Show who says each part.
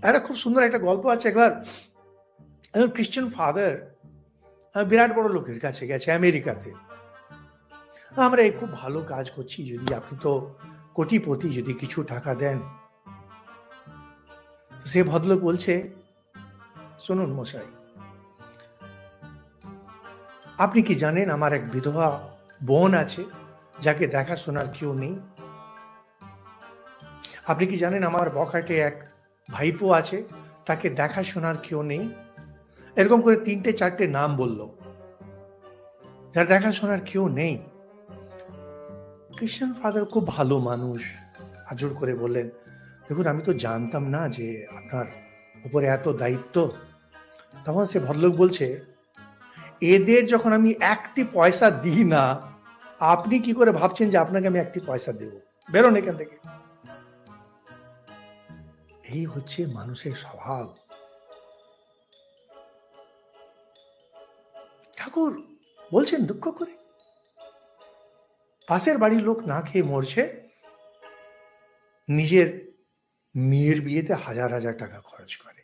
Speaker 1: একটা খুব সুন্দর একটা গল্প আছে। একবার একজন খ্রিস্টান ফাদার বিরাট বড় লোকের কাছে গেছে আমেরিকাতে। আমরা এই খুব ভালো কাজ করছি, যদি আপনি তো কোটিপতি, যদি কিছু টাকা দেন। সে ভদ্রলোক বলছে, শুনুন মশাই, আপনি কি জানেন আমার এক বিধবা বোন আছে যাকে দেখাশোনার কেউ নেই? আপনি কি জানেন আমার বখাটে এক ভাইপো আছে, তাকে দেখাশোনার কেউ নেই? এরকম করে ৩-৪টে নাম বলল, যার দেখাশোনার কেউ নেই। খ্রিস্টান ফাদার খুব ভালো মানুষ, আজর করে বললেন, দেখুন আমি তো জানতাম না যে আপনার উপরে এত দায়িত্ব। তখন সে ভদ্রলোক বলছে, এদের যখন আমি একটি পয়সা দিই না, আপনি কি করে ভাবছেন যে আপনাকে আমি একটি পয়সা দেব? বেরোন এখান থেকে। এই হচ্ছে মানুষের স্বভাব। ঠাকুর বলছেন দুঃখ করে, পাশের বাড়ির লোক না খেয়ে মরছে, নিজের মেয়ের বিয়েতে হাজার হাজার টাকা খরচ করে।